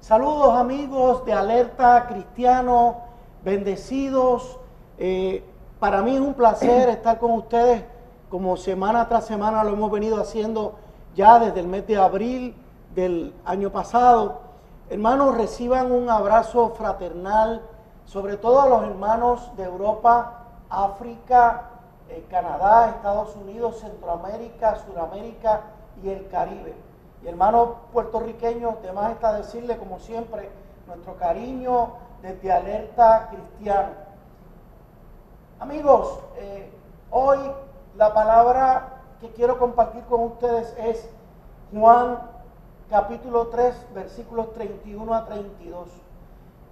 Saludos amigos de Alerta Cristiano, bendecidos. Para mí es un placer estar con ustedes como semana tras semana lo hemos venido haciendo ya desde el mes de abril del año pasado. Hermanos, reciban un abrazo fraternal, sobre todo a los hermanos de Europa, África, Canadá, Estados Unidos, Centroamérica, Suramérica y el Caribe. Y hermanos puertorriqueños, de más está decirle, como siempre, nuestro cariño desde Alerta Cristiano. Amigos, hoy la palabra que quiero compartir con ustedes es Juan capítulo 3, versículos 31 a 32.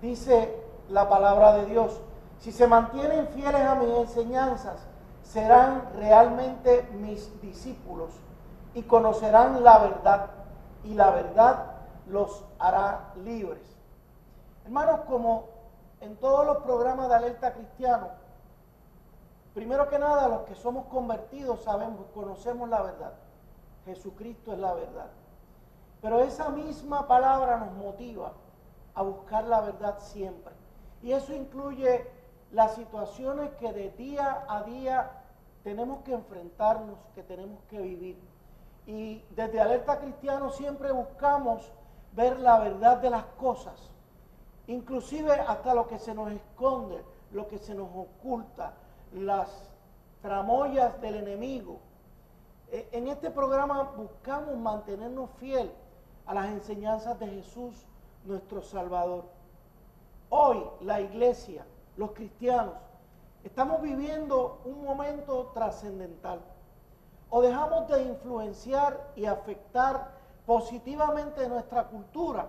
Dice la palabra de Dios: si se mantienen fieles a mis enseñanzas, serán realmente mis discípulos y conocerán la verdad, y la verdad los hará libres. Hermanos, como en todos los programas de Alerta Cristiano, primero que nada, los que somos convertidos sabemos, conocemos la verdad. Jesucristo es la verdad. Pero esa misma palabra nos motiva a buscar la verdad siempre. Y eso incluye las situaciones que de día a día tenemos que enfrentarnos, que tenemos que vivir. Y desde Alerta Cristiano siempre buscamos ver la verdad de las cosas, inclusive hasta lo que se nos esconde, lo que se nos oculta, las tramoyas del enemigo. En este programa buscamos mantenernos fiel a las enseñanzas de Jesús, nuestro Salvador. Hoy la iglesia, los cristianos, estamos viviendo un momento trascendental. O dejamos de influenciar y afectar positivamente nuestra cultura,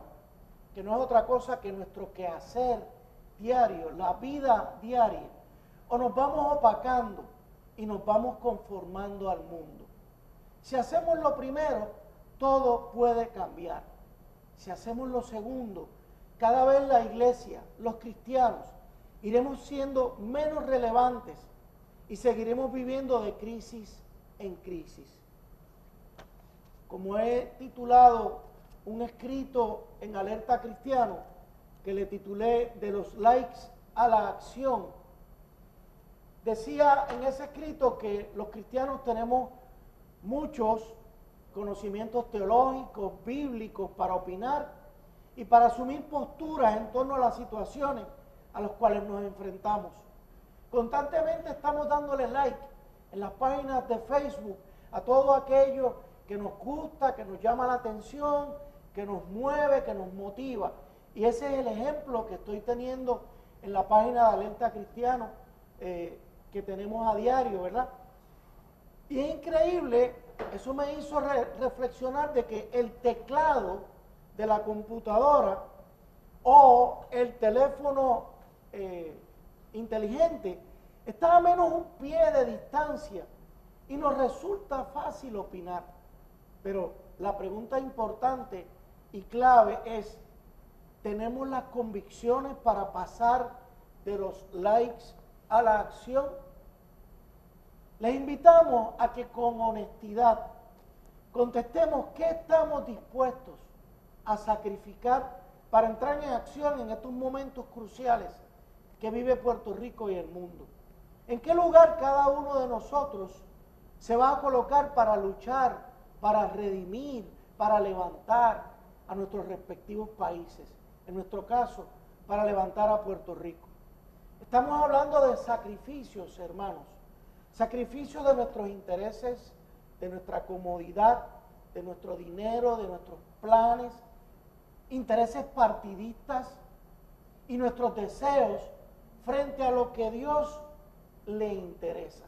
que no es otra cosa que nuestro quehacer diario, la vida diaria, o nos vamos opacando y nos vamos conformando al mundo. Si hacemos lo primero, todo puede cambiar. Si hacemos lo segundo, cada vez la iglesia, los cristianos, iremos siendo menos relevantes y seguiremos viviendo de crisis en crisis. Como he titulado un escrito en Alerta Cristiano, que le titulé De los likes a la acción, decía en ese escrito que los cristianos tenemos muchos conocimientos teológicos, bíblicos para opinar y para asumir posturas en torno a las situaciones a las cuales nos enfrentamos. Constantemente estamos dándole like en las páginas de Facebook a todo aquello que nos gusta, que nos llama la atención, que nos mueve, que nos motiva. Y ese es el ejemplo que estoy teniendo en la página de Alerta Cristiano que tenemos a diario, ¿verdad? Y es increíble, eso me hizo reflexionar de que el teclado de la computadora o el teléfono inteligente está a menos un pie de distancia y nos resulta fácil opinar. Pero la pregunta importante y clave es: ¿tenemos las convicciones para pasar de los likes a la acción? Les invitamos a que con honestidad contestemos qué estamos dispuestos a sacrificar para entrar en acción en estos momentos cruciales que vive Puerto Rico y el mundo. ¿En qué lugar cada uno de nosotros se va a colocar para luchar, para redimir, para levantar a nuestros respectivos países? En nuestro caso, para levantar a Puerto Rico. Estamos hablando de sacrificios, hermanos. Sacrificios de nuestros intereses, de nuestra comodidad, de nuestro dinero, de nuestros planes, intereses partidistas y nuestros deseos frente a lo que Dios le interesa.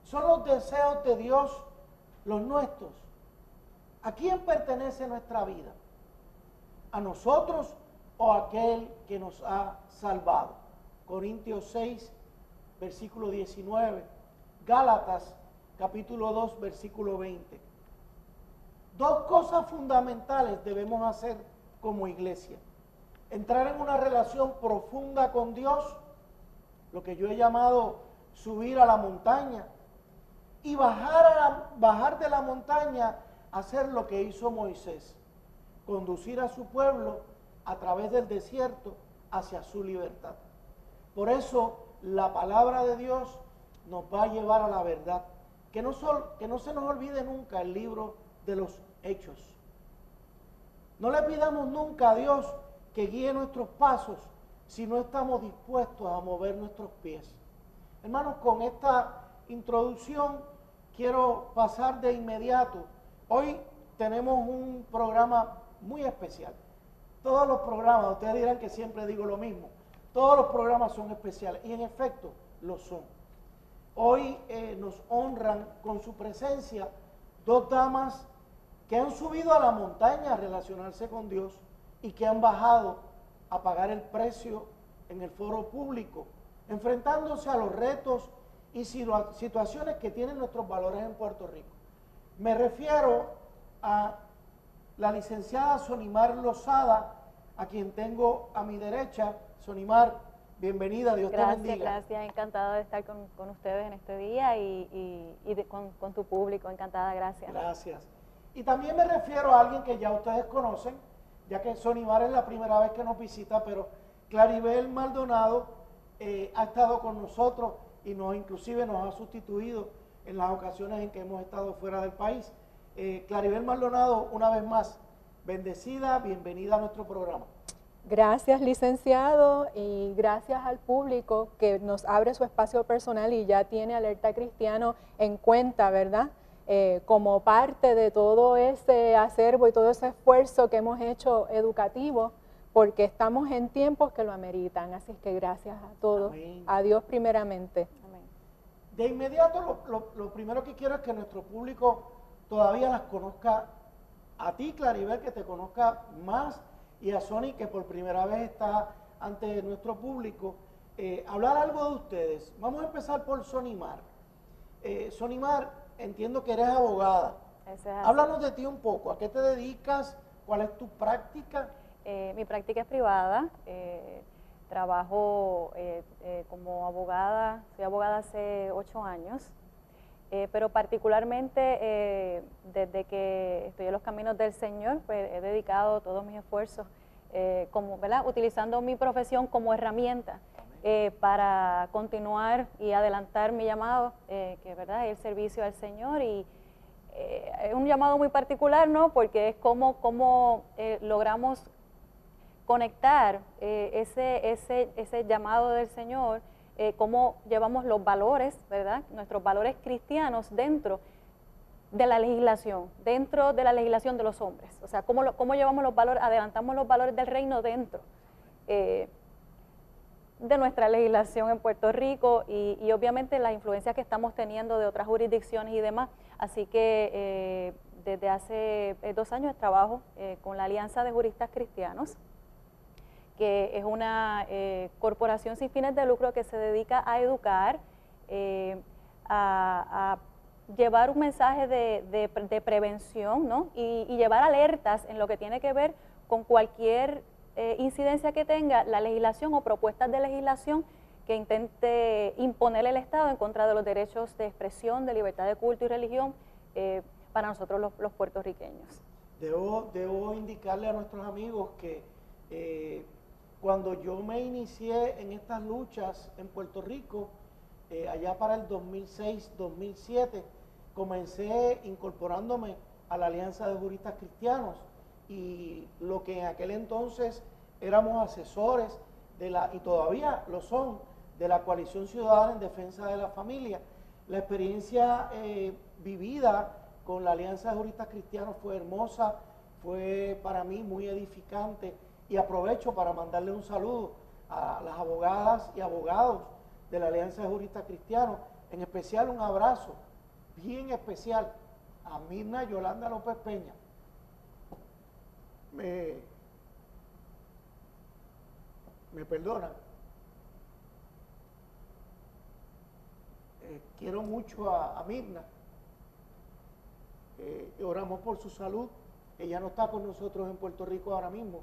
¿Son los deseos de Dios los nuestros? ¿A quién pertenece nuestra vida? ¿A nosotros o a aquel que nos ha salvado? Corintios 6, versículo 19. Gálatas, capítulo 2, versículo 20. Dos cosas fundamentales debemos hacer como iglesia: entrar en una relación profunda con Dios, lo que yo he llamado subir a la montaña, y bajar de la montaña a hacer lo que hizo Moisés, conducir a su pueblo a través del desierto hacia su libertad. Por eso la palabra de Dios nos va a llevar a la verdad. Que no se nos olvide nunca el libro de los Hechos. No le pidamos nunca a Dios que guíe nuestros pasos si no estamos dispuestos a mover nuestros pies. Hermanos, con esta introducción quiero pasar de inmediato. Hoy tenemos un programa muy especial. Todos los programas, ustedes dirán que siempre digo lo mismo, todos los programas son especiales y en efecto lo son. Hoy nos honran con su presencia dos damas que han subido a la montaña a relacionarse con Dios y que han bajado a pagar el precio en el foro público, enfrentándose a los retos y situaciones que tienen nuestros valores en Puerto Rico. Me refiero a la licenciada Sonimar Lozada, a quien tengo a mi derecha. Sonimar, bienvenida, Dios te bendiga. Gracias, encantada de estar con ustedes en este día con tu público, encantada, gracias. Gracias. Y también me refiero a alguien que ya ustedes conocen, ya que Sonimar es la primera vez que nos visita, pero Claribel Maldonado ha estado con nosotros y inclusive nos ha sustituido en las ocasiones en que hemos estado fuera del país. Claribel Maldonado, una vez más, bendecida, bienvenida a nuestro programa. Gracias, licenciado, y gracias al público que nos abre su espacio personal y ya tiene Alerta Cristiano en cuenta, ¿verdad? Como parte de todo ese acervo y todo ese esfuerzo que hemos hecho educativo, porque estamos en tiempos que lo ameritan. Así que gracias a todos. Amén. A Dios primeramente. Amén. De inmediato, lo primero que quiero es que nuestro público todavía las conozca a ti, Claribel, que te conozca más, y a Sony, que por primera vez está ante nuestro público. Hablar algo de ustedes. Vamos a empezar por Sonimar. Sonimar, entiendo que eres abogada. Háblanos de ti un poco. ¿A qué te dedicas? ¿Cuál es tu práctica? Mi práctica es privada. Trabajo como abogada. Soy abogada hace 8 años. Pero particularmente desde que estoy en los caminos del Señor, pues he dedicado todos mis esfuerzos, ¿verdad? Utilizando mi profesión como herramienta para continuar y adelantar mi llamado, que ¿verdad? Es el servicio al Señor, y es un llamado muy particular, ¿no? Porque es cómo logramos conectar ese llamado del Señor, cómo llevamos los valores, ¿verdad? Nuestros valores cristianos dentro de la legislación de los hombres. O sea, cómo llevamos los valores, adelantamos los valores del reino dentro de nuestra legislación en Puerto Rico y obviamente las influencias que estamos teniendo de otras jurisdicciones y demás. Así que desde hace 2 años trabajo con la Alianza de Juristas Cristianos, que es una corporación sin fines de lucro que se dedica a educar, a llevar un mensaje de prevención, ¿no? y llevar alertas en lo que tiene que ver con cualquier incidencia que tenga la legislación o propuestas de legislación que intente imponer el Estado en contra de los derechos de expresión, de libertad de culto y religión para nosotros los puertorriqueños. Debo indicarle a nuestros amigos que cuando yo me inicié en estas luchas en Puerto Rico, allá para el 2006-2007, comencé incorporándome a la Alianza de Juristas Cristianos, y lo que en aquel entonces éramos asesores y todavía lo son, de la Coalición Ciudadana en Defensa de la Familia. La experiencia vivida con la Alianza de Juristas Cristianos fue hermosa, fue para mí muy edificante, y aprovecho para mandarle un saludo a las abogadas y abogados de la Alianza de Juristas Cristianos, en especial un abrazo bien especial a Mirna Yolanda López Peña. Me perdonan. Quiero mucho a Mirna. Oramos por su salud. Ella no está con nosotros en Puerto Rico ahora mismo.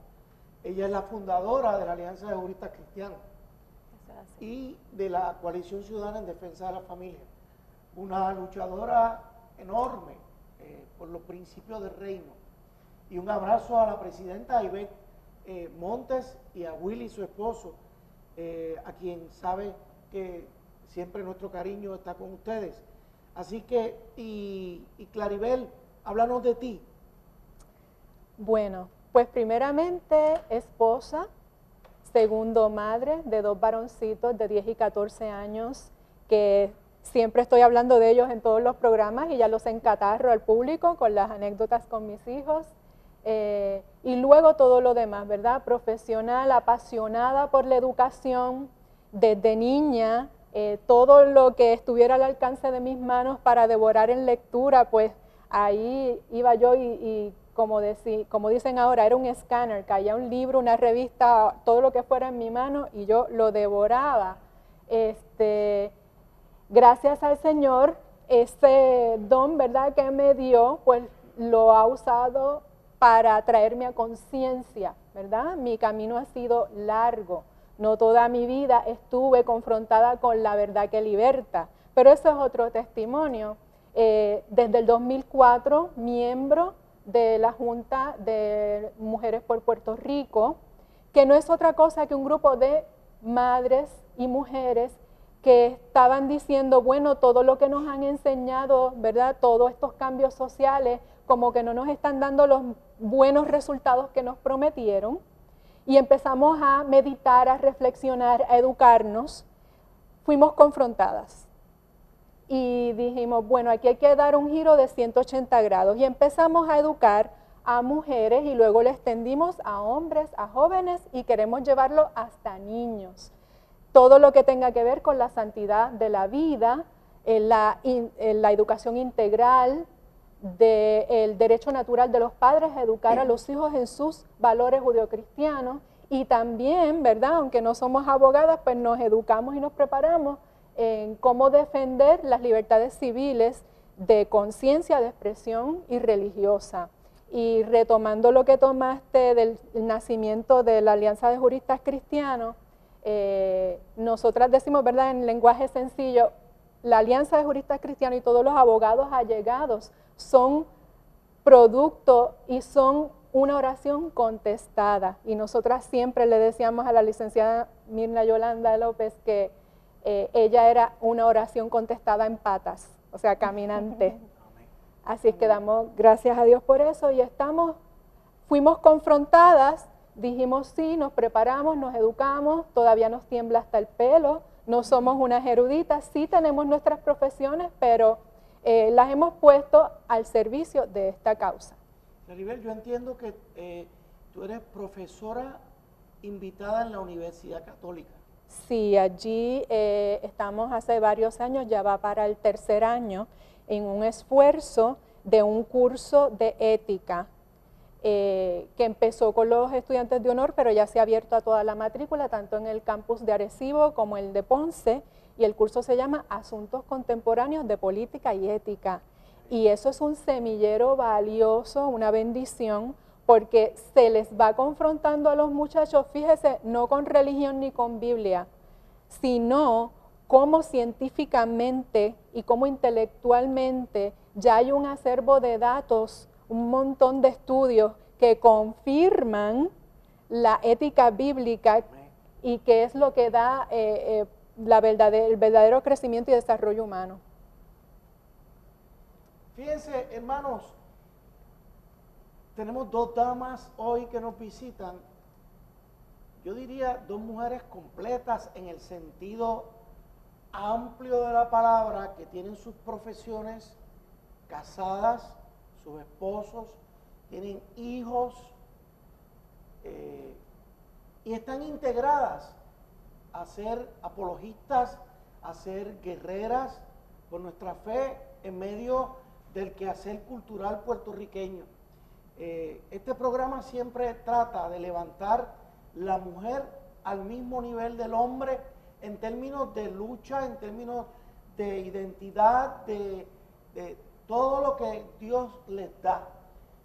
Ella es la fundadora de la Alianza de Juristas Cristianos y de la Coalición Ciudadana en Defensa de la Familia. Una luchadora enorme por los principios del reino. Y un abrazo a la presidenta Ivette Montes y a Willy, su esposo, a quien sabe que siempre nuestro cariño está con ustedes. Así que, y Claribel, háblanos de ti. Bueno, pues primeramente esposa, segundo madre de 2 varoncitos de 10 y 14 años, que siempre estoy hablando de ellos en todos los programas y ya los encatarro al público con las anécdotas con mis hijos. Y luego todo lo demás, ¿verdad? Profesional, apasionada por la educación, desde niña, todo lo que estuviera al alcance de mis manos para devorar en lectura, pues ahí iba yo y como dicen ahora, era un escáner, caía un libro, una revista, todo lo que fuera en mi mano y yo lo devoraba. Gracias al Señor, ese don, ¿verdad?, que me dio, pues lo ha usado para traerme a conciencia, ¿verdad? Mi camino ha sido largo. No toda mi vida estuve confrontada con la verdad que liberta, pero eso es otro testimonio. Desde el 2004, miembro de la Junta de Mujeres por Puerto Rico, que no es otra cosa que un grupo de madres y mujeres que estaban diciendo, bueno, todo lo que nos han enseñado, ¿verdad?, todos estos cambios sociales, como que no nos están dando los buenos resultados que nos prometieron. Y empezamos a meditar, a reflexionar, a educarnos. Fuimos confrontadas y dijimos, bueno, aquí hay que dar un giro de 180 grados y empezamos a educar a mujeres y luego le extendimos a hombres, a jóvenes y queremos llevarlo hasta niños. Todo lo que tenga que ver con la santidad de la vida, la educación integral, del derecho natural de los padres a educar a los hijos en sus valores judeocristianos y también, ¿verdad?, aunque no somos abogadas, pues nos educamos y nos preparamos en cómo defender las libertades civiles de conciencia, de expresión y religiosa. Y retomando lo que tomaste del nacimiento de la Alianza de Juristas Cristianos, nosotras decimos, ¿verdad?, en lenguaje sencillo, la Alianza de Juristas Cristianos y todos los abogados allegados son producto y son una oración contestada. Y nosotras siempre le decíamos a la licenciada Mirna Yolanda López que ella era una oración contestada en patas, o sea, caminante. Así es que damos gracias a Dios por eso y fuimos confrontadas, dijimos sí, nos preparamos, nos educamos, todavía nos tiembla hasta el pelo, no somos unas eruditas, sí tenemos nuestras profesiones, pero las hemos puesto al servicio de esta causa. Claribel, yo entiendo que tú eres profesora invitada en la Universidad Católica. Sí, allí estamos hace varios años, ya va para el 3er año, en un esfuerzo de un curso de ética que empezó con los estudiantes de honor, pero ya se ha abierto a toda la matrícula, tanto en el campus de Arecibo como el de Ponce, y el curso se llama Asuntos Contemporáneos de Política y Ética. Y eso es un semillero valioso, una bendición, porque se les va confrontando a los muchachos, fíjese, no con religión ni con Biblia, sino cómo científicamente y cómo intelectualmente ya hay un acervo de datos, un montón de estudios que confirman la ética bíblica y que es lo que da el verdadero crecimiento y desarrollo humano. Fíjense, hermanos, tenemos 2 damas hoy que nos visitan. Yo diría 2 mujeres completas en el sentido amplio de la palabra, que tienen sus profesiones, casadas, sus esposos, tienen hijos y están integradas a ser apologistas, a ser guerreras por nuestra fe en medio del quehacer cultural puertorriqueño. Este programa siempre trata de levantar la mujer al mismo nivel del hombre en términos de lucha, en términos de identidad, de todo lo que Dios les da.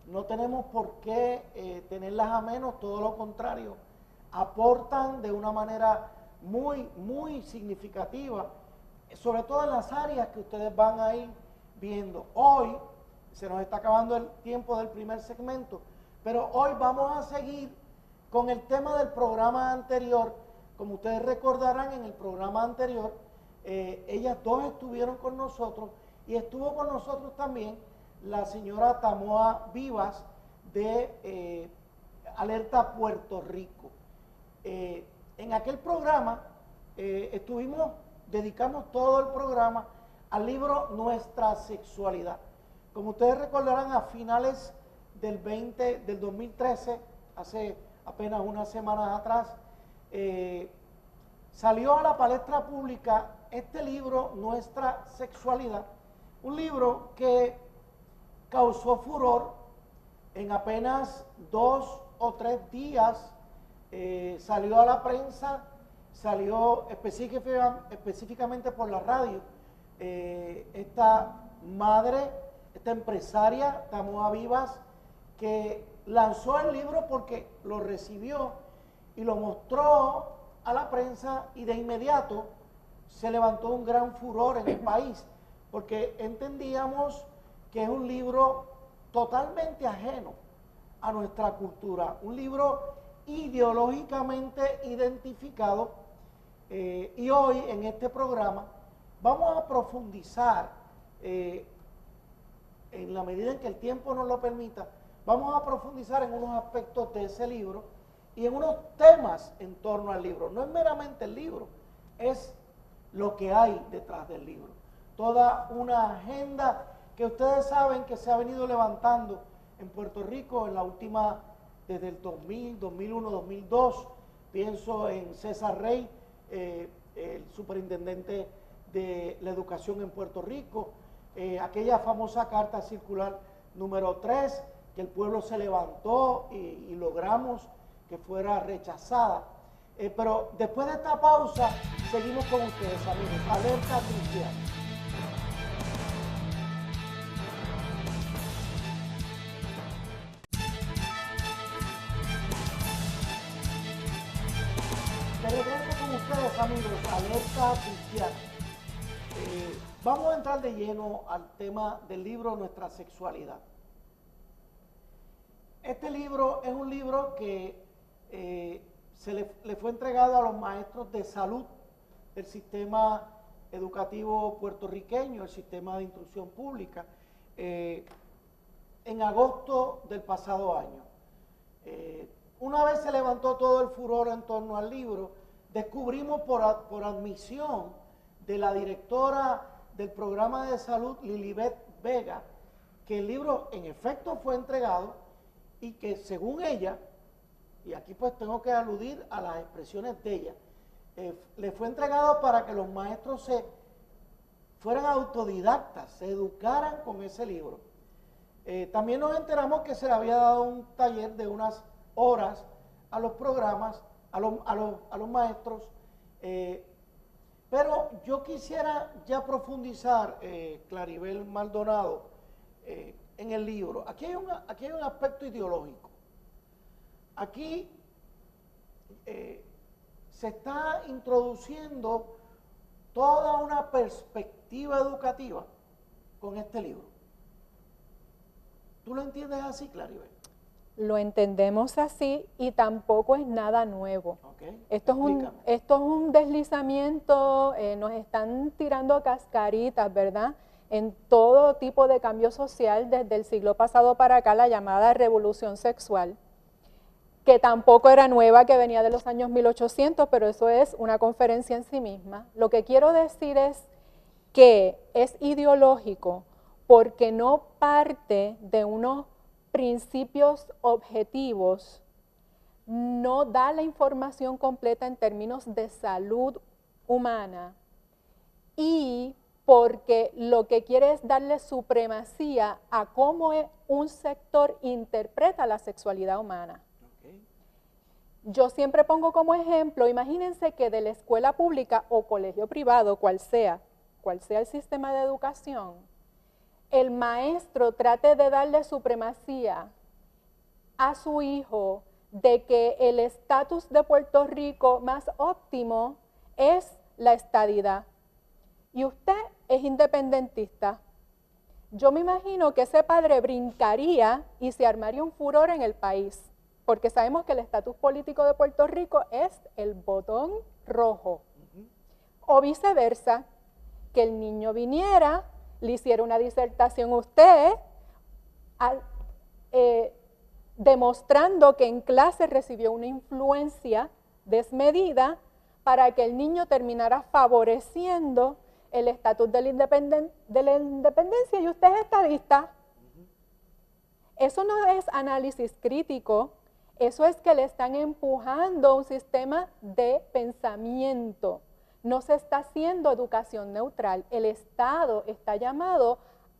No tenemos por qué tenerlas a menos, todo lo contrario. Aportan de una manera muy, muy significativa, sobre todo en las áreas que ustedes van a ir viendo. Hoy se nos está acabando el tiempo del primer segmento, pero hoy vamos a seguir con el tema del programa anterior. Como ustedes recordarán, en el programa anterior, ellas dos estuvieron con nosotros y estuvo con nosotros también la señora Tamoa Vivas de Alerta Puerto Rico. En aquel programa dedicamos todo el programa al libro Nuestra Sexualidad. Como ustedes recordarán, a finales del 2013, hace apenas unas semanas atrás, salió a la palestra pública este libro, Nuestra Sexualidad, un libro que causó furor. En apenas 2 o 3 días salió a la prensa, salió específicamente por la radio. Esta madre, esta empresaria, Tamoa Vivas, que lanzó el libro porque lo recibió y lo mostró a la prensa, y de inmediato se levantó un gran furor en el país, porque entendíamos que es un libro totalmente ajeno a nuestra cultura, un libro ideológicamente identificado, y hoy en este programa vamos a profundizar, en la medida en que el tiempo nos lo permita, vamos a profundizar en unos aspectos de ese libro y en unos temas en torno al libro. No es meramente el libro, es lo que hay detrás del libro. Toda una agenda que ustedes saben que se ha venido levantando en Puerto Rico en la última, desde el 2000, 2001, 2002. Pienso en César Rey, el superintendente de la educación en Puerto Rico, aquella famosa carta circular número 3, que el pueblo se levantó y logramos que fuera rechazada. Pero después de esta pausa, seguimos con ustedes, amigos. Alerta Cristiana. De regreso con ustedes, amigos, Alerta Cristiana. Vamos a entrar de lleno al tema del libro Nuestra Sexualidad. Este libro es un libro que le fue entregado a los maestros de salud del sistema educativo puertorriqueño, el sistema de instrucción pública, en agosto del pasado año. Una vez se levantó todo el furor en torno al libro, descubrimos por admisión de la directora del programa de salud, Lilibet Vega, que el libro en efecto fue entregado y que según ella, y aquí pues tengo que aludir a las expresiones de ella, le fue entregado para que los maestros fueran autodidactas, se educaran con ese libro. También nos enteramos que se le había dado un taller de unas horas a los programas, a los maestros, pero yo quisiera ya profundizar, Claribel Maldonado, en el libro. Aquí hay un aspecto ideológico. Aquí se está introduciendo toda una perspectiva educativa con este libro. ¿Tú lo entiendes así, Claribel? Lo entendemos así y tampoco es nada nuevo. Okay. Esto es un deslizamiento, nos están tirando cascaritas, ¿verdad? En todo tipo de cambio social desde el siglo pasado para acá, la llamada revolución sexual, que tampoco era nueva, que venía de los años 1800, pero eso es una conferencia en sí misma. Lo que quiero decir es que es ideológico porque no parte de unos principios objetivos, no da la información completa en términos de salud humana y porque lo que quiere es darle supremacía a cómo un sector interpreta la sexualidad humana. Yo siempre pongo como ejemplo, imagínense que de la escuela pública o colegio privado, cual sea el sistema de educación, el maestro trate de darle supremacía a su hijo de que el estatus de Puerto Rico más óptimo es la estadidad. Y usted es independentista. Yo me imagino que ese padre brincaría y se armaría un furor en el país, porque sabemos que el estatus político de Puerto Rico es el botón rojo. O viceversa, que el niño viniera, le hiciera una disertación a usted, demostrando que en clase recibió una influencia desmedida para que el niño terminara favoreciendo el estatus de la independencia y usted es estadista. Eso no es análisis crítico, eso es que le están empujando un sistema de pensamiento. No se está haciendo educación neutral. El Estado está llamado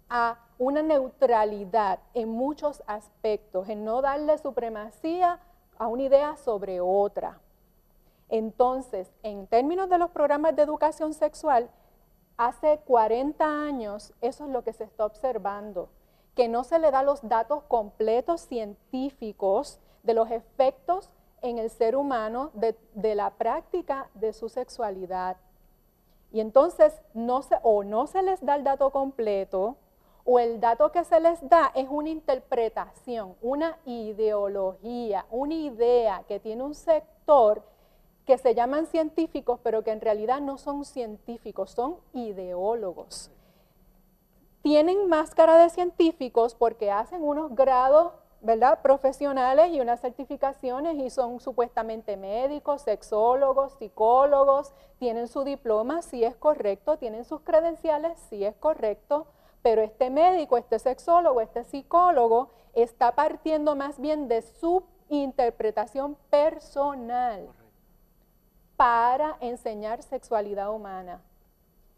a una neutralidad en muchos aspectos, en no darle supremacía a una idea sobre otra. Entonces, en términos de los programas de educación sexual, hace 40 años eso es lo que se está observando, que no se le da los datos completos científicos de los efectos en el ser humano de la práctica de su sexualidad. Y entonces no se les da el dato completo, o el dato que se les da es una interpretación, una ideología, una idea que tiene un sector que se llaman científicos, pero que en realidad no son científicos, son ideólogos. Tienen máscara de científicos porque hacen unos grados, ¿verdad?, profesionales y unas certificaciones y son supuestamente médicos, sexólogos, psicólogos, tienen su diploma, sí es correcto, tienen sus credenciales, sí es correcto, pero este médico, este sexólogo, este psicólogo está partiendo más bien de su interpretación personal para enseñar sexualidad humana.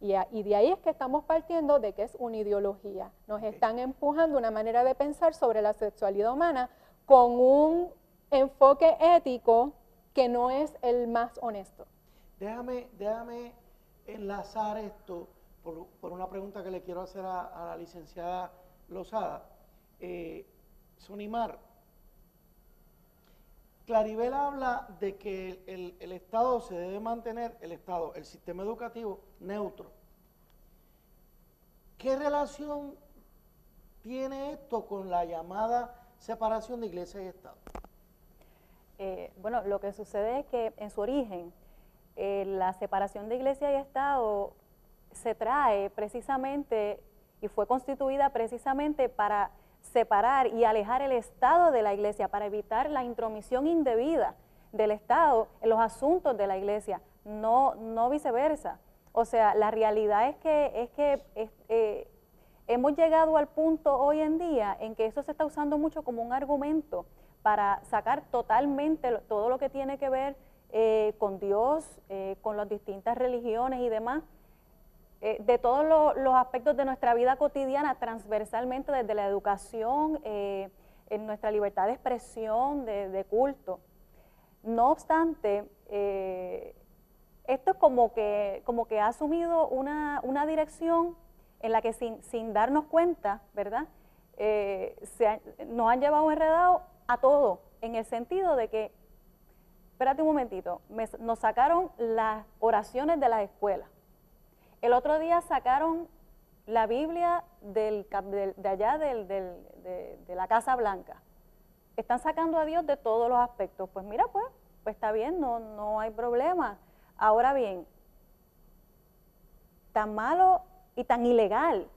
Y de ahí es que estamos partiendo de que es una ideología. Nos están empujando una manera de pensar sobre la sexualidad humana con un enfoque ético que no es el más honesto. Déjame enlazar esto por una pregunta que le quiero hacer a la licenciada Lozada. Sonimar, Claribel habla de que el Estado se debe mantener, el sistema educativo neutro. ¿Qué relación tiene esto con la llamada separación de iglesia y Estado? Bueno, lo que sucede es que en su origen, la separación de iglesia y Estado se trae precisamente y fue constituida precisamente para separar y alejar el Estado de la iglesia, para evitar la intromisión indebida del Estado en los asuntos de la iglesia, no viceversa. O sea, la realidad es que hemos llegado al punto hoy en día en que eso se está usando mucho como un argumento para sacar totalmente todo lo que tiene que ver con Dios, con las distintas religiones y demás, de todos los aspectos de nuestra vida cotidiana, transversalmente, desde la educación, en nuestra libertad de expresión, de culto. No obstante, esto es como que ha asumido una dirección en la que sin darnos cuenta, ¿verdad?, nos han llevado enredados a todo, en el sentido de que, espérate un momentito, nos sacaron las oraciones de las escuelas. El otro día sacaron la Biblia de allá de la Casa Blanca. Están sacando a Dios de todos los aspectos. Pues mira, pues está bien, no hay problema. Ahora bien, tan malo y tan ilegal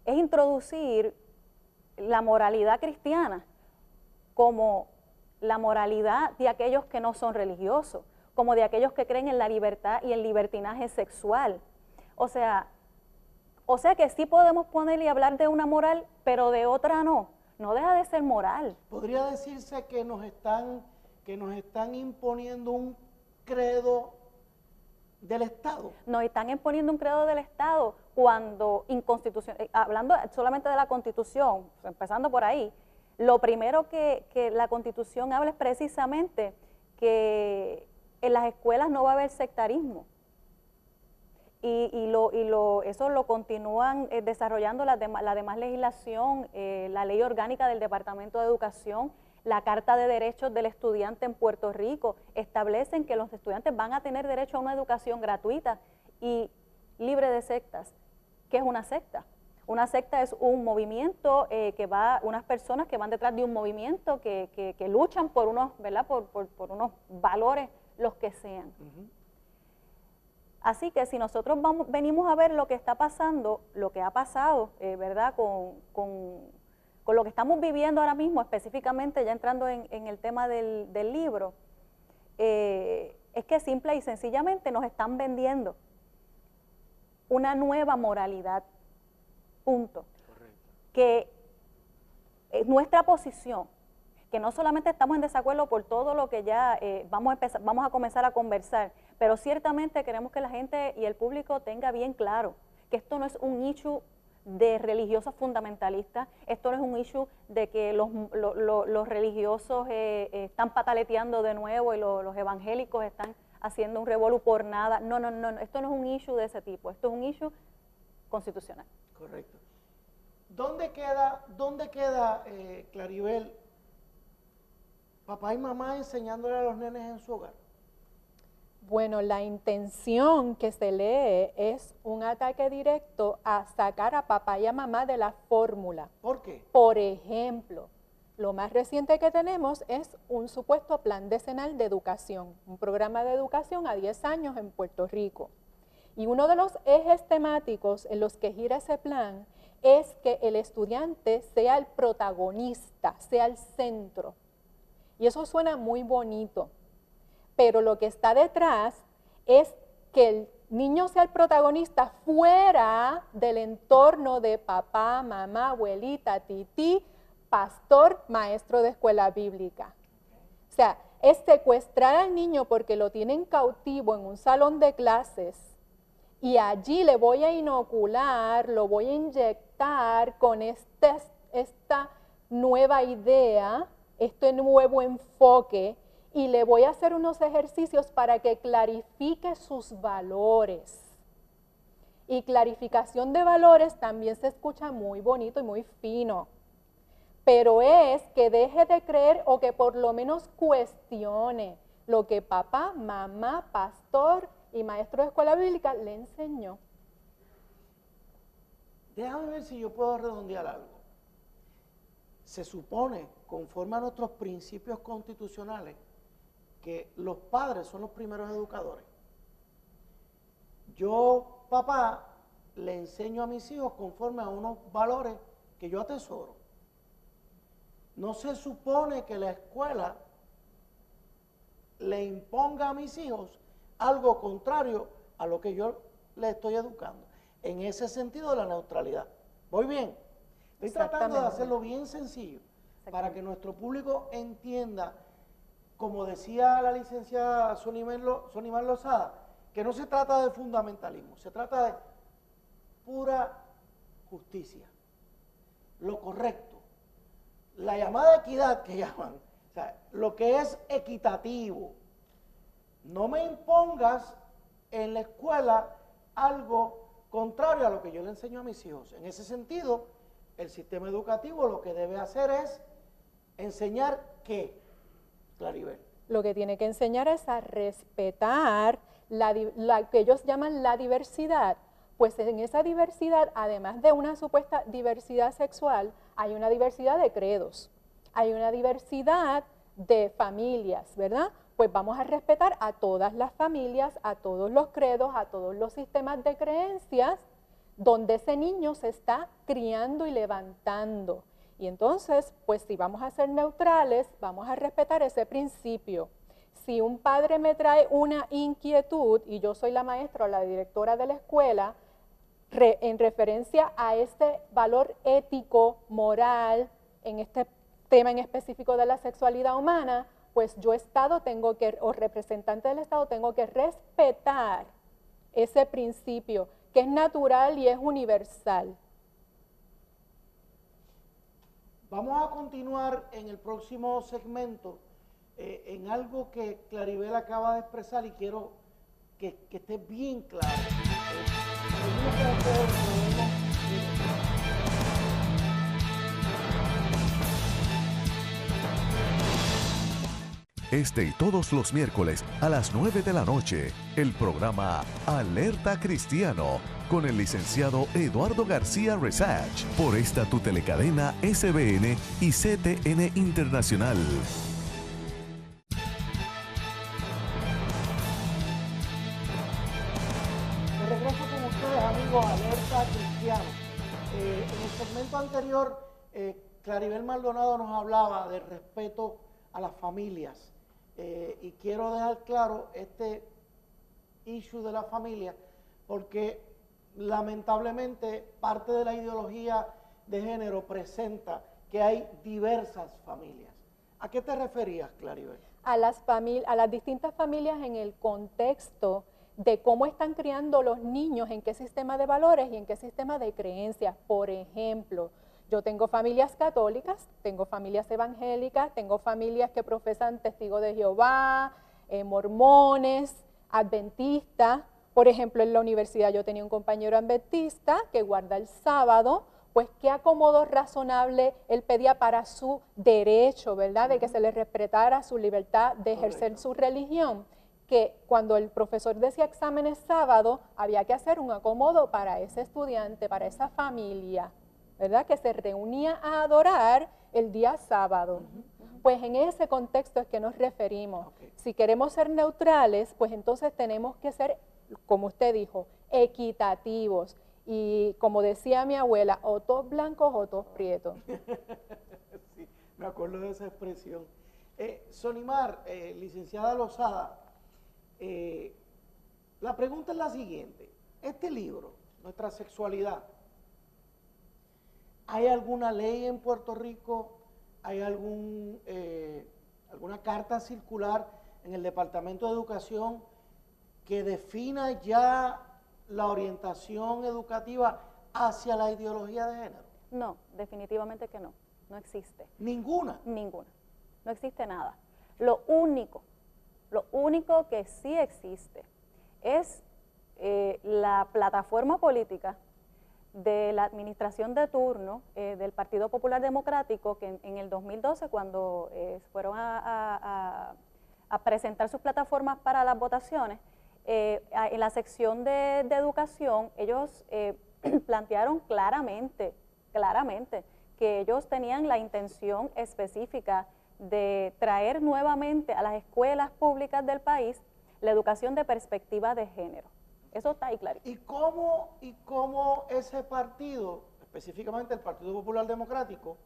es introducir la moralidad cristiana como la moralidad de aquellos que no son religiosos, como de aquellos que creen en la libertad y el libertinaje sexual. O sea que sí podemos poner y hablar de una moral, pero de otra no deja de ser moral. ¿Podría decirse que nos están imponiendo un credo del Estado? Nos están imponiendo un credo del Estado cuando, hablando solamente de la Constitución, empezando por ahí, lo primero que la Constitución habla es precisamente que en las escuelas no va a haber sectarismo. Eso lo continúan desarrollando la demás legislación, la ley orgánica del Departamento de Educación, la Carta de Derechos del Estudiante en Puerto Rico, establecen que los estudiantes van a tener derecho a una educación gratuita y libre de sectas. ¿Qué es una secta? Una secta es un movimiento unas personas que van detrás de un movimiento que luchan por unos, ¿verdad? Por unos valores, los que sean. Así que si nosotros venimos a ver lo que está pasando, lo que ha pasado, ¿verdad? Con lo que estamos viviendo ahora mismo, específicamente ya entrando en el tema del libro, es que simple y sencillamente nos están vendiendo una nueva moralidad, punto. Correcto. Que nuestra posición, que no solamente estamos en desacuerdo por todo lo que ya vamos a comenzar a conversar, pero ciertamente queremos que la gente y el público tenga bien claro que esto no es un issue de religiosos fundamentalistas, esto no es un issue de que los religiosos están pataleteando de nuevo y los evangélicos están haciendo un revolú por nada. No, esto no es un issue de ese tipo, esto es un issue constitucional. Correcto. ¿Dónde queda Claribel, papá y mamá enseñándole a los nenes en su hogar? Bueno, la intención que se lee es un ataque directo a sacar a papá y a mamá de la fórmula. ¿Por qué? Por ejemplo, lo más reciente que tenemos es un supuesto plan decenal de educación, un programa de educación a 10 años en Puerto Rico. Y uno de los ejes temáticos en los que gira ese plan es que el estudiante sea el protagonista, sea el centro. Y eso suena muy bonito, pero lo que está detrás es que el niño sea el protagonista fuera del entorno de papá, mamá, abuelita, tití, pastor, maestro de escuela bíblica. O sea, es secuestrar al niño porque lo tienen cautivo en un salón de clases y allí le voy a inocular, lo voy a inyectar con esta nueva idea, este nuevo enfoque, y le voy a hacer unos ejercicios para que clarifique sus valores. Y clarificación de valores también se escucha muy bonito y muy fino, pero es que deje de creer o que por lo menos cuestione lo que papá, mamá, pastor y maestro de escuela bíblica le enseñó. Déjame ver si yo puedo redondear algo. Se supone, conforme a nuestros principios constitucionales, que los padres son los primeros educadores. Yo, papá, le enseño a mis hijos conforme a unos valores que yo atesoro. No se supone que la escuela le imponga a mis hijos algo contrario a lo que yo les estoy educando. En ese sentido de la neutralidad. ¿Voy bien? Estoy tratando de hacerlo bien sencillo para que nuestro público entienda, como decía la licenciada Sonimar Lozada, que no se trata de fundamentalismo, se trata de pura justicia, lo correcto, la llamada equidad que llaman, o sea, lo que es equitativo. No me impongas en la escuela algo contrario a lo que yo le enseño a mis hijos. En ese sentido, el sistema educativo lo que debe hacer es enseñar ¿qué? Claribel. Lo que tiene que enseñar es a respetar la que ellos llaman la diversidad. Pues en esa diversidad, además de una supuesta diversidad sexual, hay una diversidad de credos, hay una diversidad de familias, ¿verdad? Pues vamos a respetar a todas las familias, a todos los credos, a todos los sistemas de creencias, donde ese niño se está criando y levantando. Y entonces, pues si vamos a ser neutrales, vamos a respetar ese principio. Si un padre me trae una inquietud y yo soy la maestra o la directora de la escuela, en referencia a ese valor ético, moral, en este tema en específico de la sexualidad humana, pues yo Estado o representante del Estado tengo que respetar ese principio que es natural y es universal. Vamos a continuar en el próximo segmento en algo que Claribel acaba de expresar y quiero que esté bien claro. Este y todos los miércoles a las 9 de la noche, el programa Alerta Cristiano con el licenciado Eduardo García Resach por esta tu telecadena SBN y CTN Internacional. De regreso con ustedes, amigos, Alerta Cristiano. En el segmento anterior, Claribel Maldonado nos hablaba del respeto a las familias. Y quiero dejar claro este issue de la familia, porque lamentablemente parte de la ideología de género presenta que hay diversas familias. ¿A qué te referías, Claribel? A las distintas familias en el contexto de cómo están criando los niños, en qué sistema de valores y en qué sistema de creencias. Por ejemplo, yo tengo familias católicas, tengo familias evangélicas, tengo familias que profesan testigos de Jehová, mormones, adventistas. Por ejemplo, en la universidad yo tenía un compañero adventista que guarda el sábado, pues qué acomodo razonable él pedía para su derecho, ¿verdad? De que se le respetara su libertad de ejercer su religión, que cuando el profesor decía exámenes sábado, había que hacer un acomodo para ese estudiante, para esa familia, ¿verdad? Que se reunía a adorar el día sábado. Pues en ese contexto es que nos referimos. Si queremos ser neutrales, pues entonces tenemos que ser, como usted dijo, equitativos. Y como decía mi abuela, o todos blancos o todos prietos. Sí, me acuerdo de esa expresión. Sonimar, licenciada Lozada, la pregunta es la siguiente. Este libro, Nuestra Sexualidad, ¿hay alguna ley en Puerto Rico? ¿Hay alguna carta circular en el Departamento de Educación que defina ya la orientación educativa hacia la ideología de género? No, definitivamente que no, no existe. ¿Ninguna? Ninguna, no existe nada. Lo único que sí existe es la plataforma política de la administración de turno del Partido Popular Democrático, que en el 2012, cuando fueron a presentar sus plataformas para las votaciones, en la sección de educación, ellos plantearon claramente que ellos tenían la intención específica de traer nuevamente a las escuelas públicas del país la educación de perspectiva de género. Eso está ahí clarito. ¿Y cómo ese partido, específicamente el Partido Popular Democrático,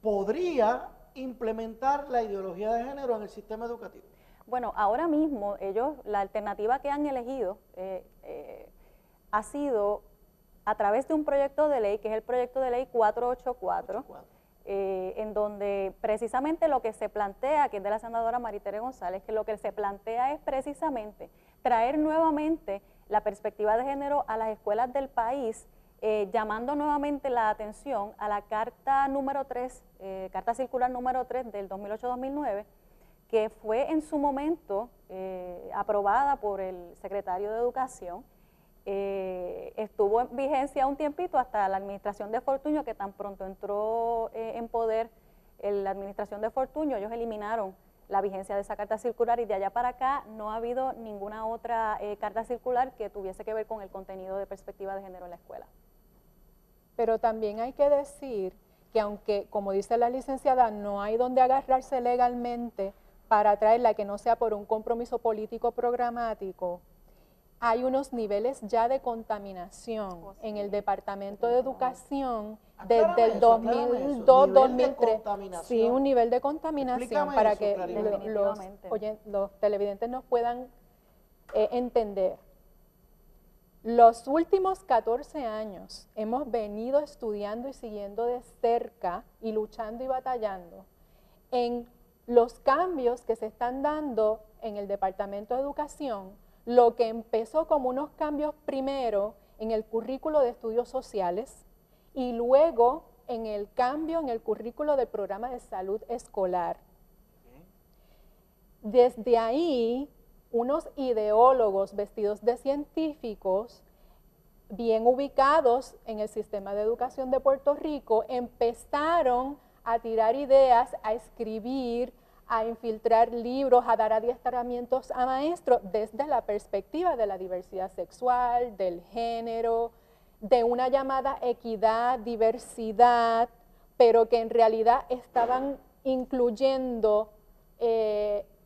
podría implementar la ideología de género en el sistema educativo? Bueno, ahora mismo ellos, la alternativa que han elegido ha sido a través de un proyecto de ley, que es el proyecto de ley 484, en donde precisamente lo que se plantea, que es de la senadora Maritere González, que lo que se plantea es precisamente traer nuevamente la perspectiva de género a las escuelas del país, llamando nuevamente la atención a la carta número 3, carta circular número 3 del 2008-2009, que fue en su momento aprobada por el secretario de Educación. Estuvo en vigencia un tiempito hasta la administración de Fortuño, que tan pronto entró en poder la administración de Fortuño, ellos eliminaron la vigencia de esa carta circular, y de allá para acá no ha habido ninguna otra carta circular que tuviese que ver con el contenido de perspectiva de género en la escuela. Pero también hay que decir que aunque, como dice la licenciada, no hay donde agarrarse legalmente para traerla, que no sea por un compromiso político programático, hay unos niveles ya de contaminación en el Departamento de Educación desde el 2002-2003. Sí, un nivel de contaminación para que los televidentes nos puedan entender. Los últimos 14 años hemos venido estudiando y siguiendo de cerca y luchando y batallando en los cambios que se están dando en el Departamento de Educación, lo que empezó como unos cambios primero en el currículo de estudios sociales y luego en el cambio en el currículo del programa de salud escolar. Desde ahí, unos ideólogos vestidos de científicos, bien ubicados en el sistema de educación de Puerto Rico, empezaron a tirar ideas, a escribir, a infiltrar libros, a dar adiestramientos a maestros desde la perspectiva de la diversidad sexual, del género, de una llamada equidad, diversidad, pero que en realidad estaban incluyendo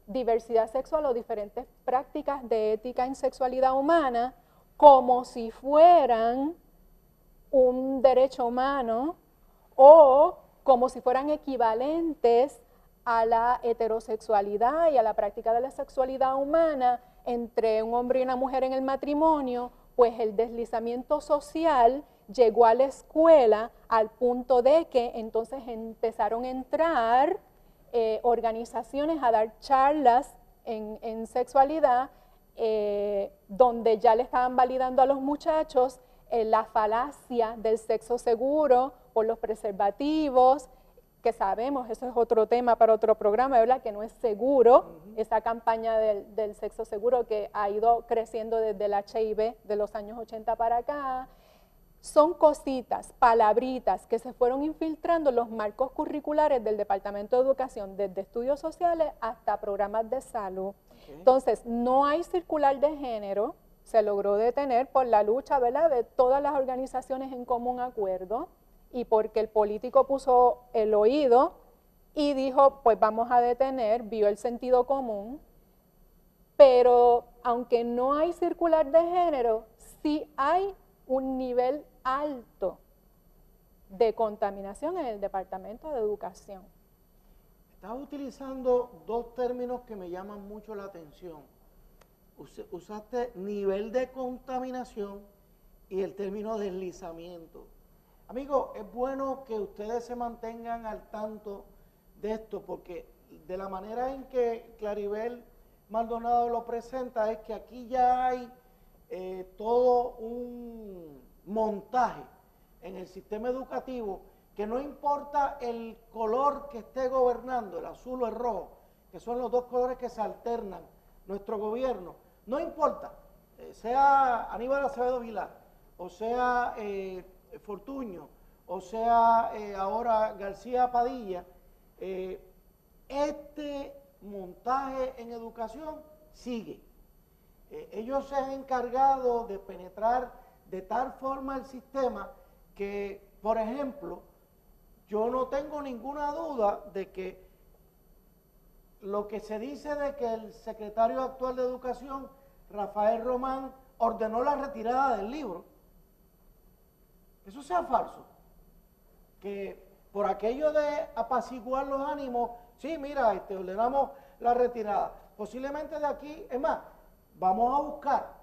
diversidad sexual o diferentes prácticas de ética en sexualidad humana como si fueran un derecho humano o como si fueran equivalentes a la heterosexualidad y a la práctica de la sexualidad humana entre un hombre y una mujer en el matrimonio, pues el deslizamiento social llegó a la escuela al punto de que entonces empezaron a entrar organizaciones a dar charlas en sexualidad, donde ya le estaban validando a los muchachos la falacia del sexo seguro por los preservativos, que sabemos, eso es otro tema para otro programa, ¿verdad? Que no es seguro, esa campaña del sexo seguro que ha ido creciendo desde el HIV de los años 80 para acá. Son cositas, palabritas que se fueron infiltrando en los marcos curriculares del Departamento de Educación, desde estudios sociales hasta programas de salud. Entonces, no hay circular de género, se logró detener por la lucha, ¿verdad?, de todas las organizaciones en común acuerdo y porque el político puso el oído y dijo, pues vamos a detener, vio el sentido común, pero aunque no hay circular de género, sí hay un nivel alto de contaminación en el Departamento de Educación. Estás utilizando dos términos que me llaman mucho la atención. Usaste nivel de contaminación y el término deslizamiento. Amigos, es bueno que ustedes se mantengan al tanto de esto, porque de la manera en que Claribel Maldonado lo presenta es que aquí ya hay todo un montaje en el sistema educativo que no importa el color que esté gobernando, el azul o el rojo, que son los dos colores que se alternan nuestro gobierno, no importa, sea Aníbal Acevedo Vilá, o sea Fortuño, o sea ahora García Padilla, este montaje en educación sigue. Ellos se han encargado de penetrar de tal forma el sistema que, por ejemplo, yo no tengo ninguna duda de que lo que se dice de que el secretario actual de Educación, Rafael Román, ordenó la retirada del libro, eso sea falso. Que por aquello de apaciguar los ánimos, sí, mira, ordenamos la retirada. Posiblemente de aquí, es más, vamos a buscar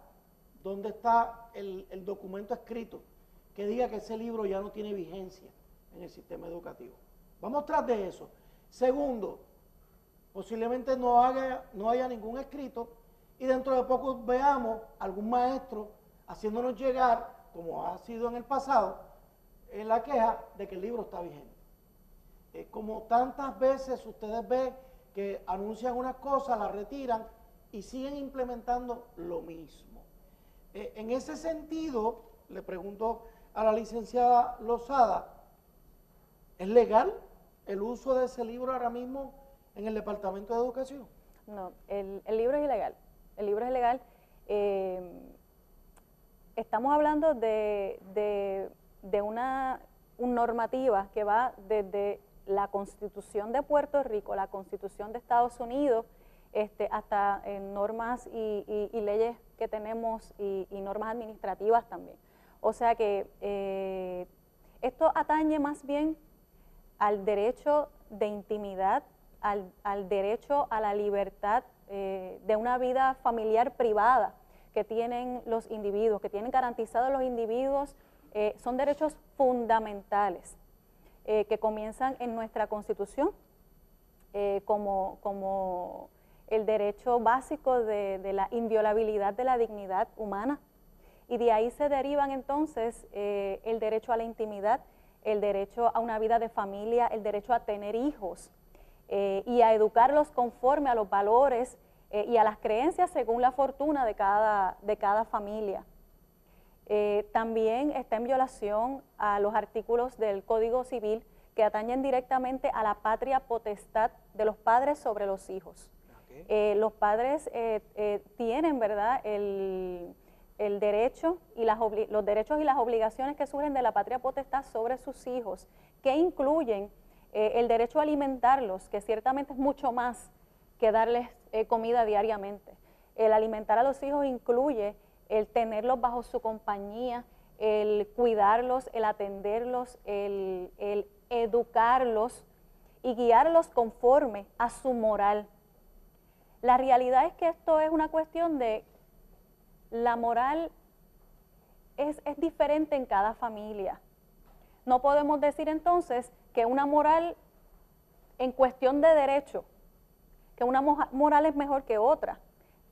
dónde está el documento escrito que diga que ese libro ya no tiene vigencia en el sistema educativo. Vamos tras de eso. Segundo, posiblemente no haya ningún escrito y dentro de poco veamos algún maestro haciéndonos llegar, como ha sido en el pasado, la queja de que el libro está vigente. Como tantas veces ustedes ven que anuncian unas cosas, las retiran y siguen implementando lo mismo. En ese sentido, le pregunto a la licenciada Lozada, ¿es legal el uso de ese libro ahora mismo en el Departamento de Educación? No, el libro es ilegal. El libro es ilegal. Estamos hablando de una normativa que va desde la Constitución de Puerto Rico, la Constitución de Estados Unidos, hasta normas y leyes que tenemos y normas administrativas también. O sea que esto atañe más bien al derecho de intimidad, al derecho a la libertad de una vida familiar privada que tienen los individuos, que tienen garantizados los individuos. Son derechos fundamentales que comienzan en nuestra Constitución como el derecho básico de la inviolabilidad de la dignidad humana. Y de ahí se derivan entonces el derecho a la intimidad, el derecho a una vida de familia, el derecho a tener hijos y a educarlos conforme a los valores y a las creencias según la fortuna de cada familia. También está en violación a los artículos del Código Civil que atañen directamente a la patria potestad de los padres sobre los hijos. Los padres tienen, ¿verdad?, el derecho y los derechos y las obligaciones que surgen de la patria potestad sobre sus hijos, que incluyen el derecho a alimentarlos, que ciertamente es mucho más que darles comida diariamente. El alimentar a los hijos incluye el tenerlos bajo su compañía, el cuidarlos, el atenderlos, el educarlos y guiarlos conforme a su moral. La realidad es que esto es una cuestión de la moral es diferente en cada familia. No podemos decir entonces que una moral en cuestión de derecho, que una moral es mejor que otra.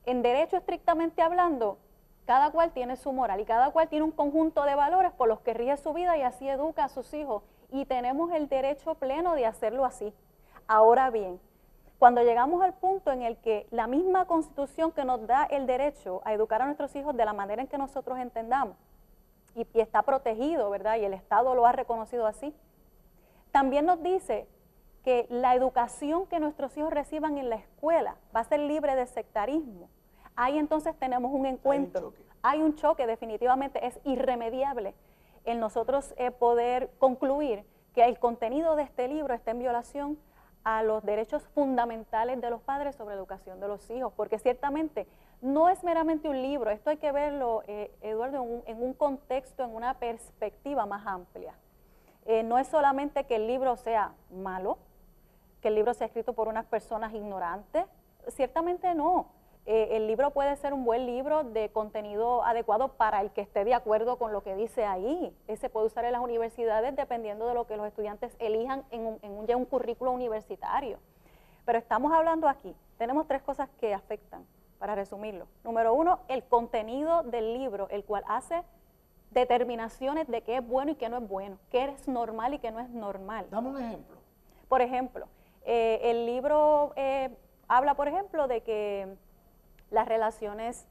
En derecho estrictamente hablando, cada cual tiene su moral y cada cual tiene un conjunto de valores por los que rige su vida y así educa a sus hijos. Y tenemos el derecho pleno de hacerlo así. Ahora bien, cuando llegamos al punto en el que la misma Constitución que nos da el derecho a educar a nuestros hijos de la manera en que nosotros entendamos, y está protegido, ¿verdad?, y el Estado lo ha reconocido así, también nos dice que la educación que nuestros hijos reciban en la escuela va a ser libre de sectarismo. Ahí entonces tenemos un encuentro, hay un choque definitivamente, es irremediable en nosotros poder concluir que el contenido de este libro está en violación a los derechos fundamentales de los padres sobre la educación de los hijos, porque ciertamente no es meramente un libro, esto hay que verlo, Eduardo, en un contexto, en una perspectiva más amplia. No es solamente que el libro sea malo, que el libro sea escrito por unas personas ignorantes, ciertamente no. El libro puede ser un buen libro de contenido adecuado para el que esté de acuerdo con lo que dice ahí. Se puede usar en las universidades dependiendo de lo que los estudiantes elijan en un currículo universitario. Pero estamos hablando aquí, tenemos tres cosas que afectan, para resumirlo. Número uno, el contenido del libro, el cual hace determinaciones de qué es bueno y qué no es bueno, qué es normal y qué no es normal. Dame un ejemplo. Por ejemplo, el libro habla, por ejemplo, de que las relaciones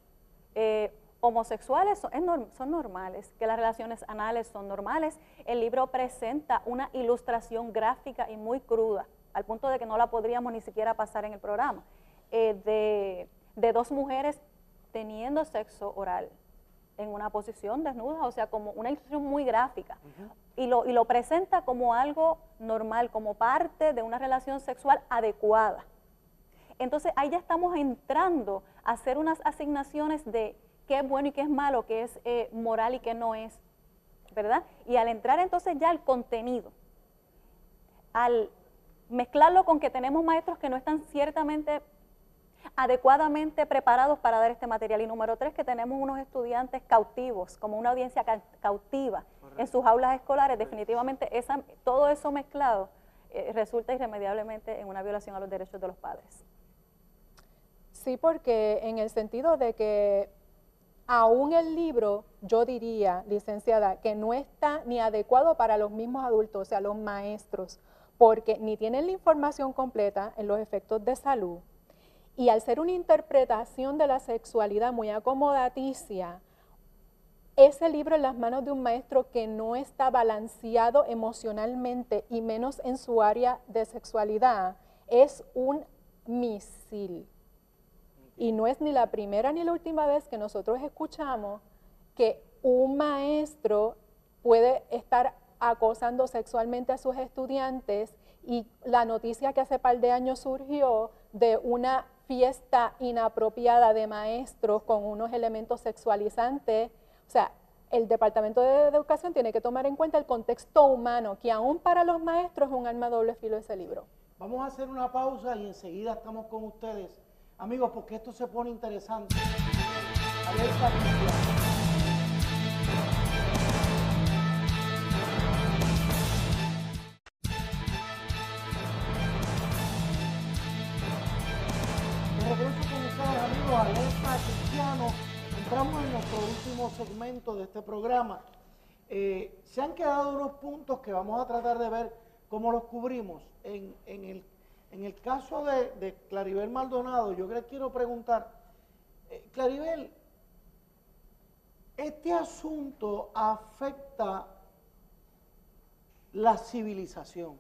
homosexuales son normales, que las relaciones anales son normales. El libro presenta una ilustración gráfica y muy cruda, al punto de que no la podríamos ni siquiera pasar en el programa, de dos mujeres teniendo sexo oral en una posición desnuda, o sea, como una ilustración muy gráfica. Y lo presenta como algo normal, como parte de una relación sexual adecuada. Entonces ahí ya estamos entrando a hacer unas asignaciones de qué es bueno y qué es malo, qué es moral y qué no es, ¿verdad? Y al entrar entonces ya al contenido, al mezclarlo con que tenemos maestros que no están ciertamente adecuadamente preparados para dar este material, y número tres, que tenemos unos estudiantes cautivos, como una audiencia cautiva. Correcto. En sus aulas escolares, definitivamente todo eso mezclado resulta irremediablemente en una violación a los derechos de los padres. Sí, porque en el sentido de que aún el libro, yo diría, licenciada, que no está ni adecuado para los mismos adultos, o sea, los maestros, porque ni tienen la información completa en los efectos de salud, y al ser una interpretación de la sexualidad muy acomodaticia, ese libro en las manos de un maestro que no está balanceado emocionalmente y menos en su área de sexualidad, es un misil. Y no es ni la primera ni la última vez que nosotros escuchamos que un maestro puede estar acosando sexualmente a sus estudiantes, y la noticia que hace par de años surgió de una fiesta inapropiada de maestros con unos elementos sexualizantes. O sea, el Departamento de Educación tiene que tomar en cuenta el contexto humano, que aún para los maestros es un arma de doble filo ese libro. Vamos a hacer una pausa y enseguida estamos con ustedes, amigos, porque esto se pone interesante. Alerta Cristiana. Regreso con ustedes, amigos, Alerta Cristiano. Entramos en nuestro último segmento de este programa. Se han quedado unos puntos que vamos a tratar de ver cómo los cubrimos. En el caso de Claribel Maldonado, yo le quiero preguntar, Claribel, ¿este asunto afecta la civilización?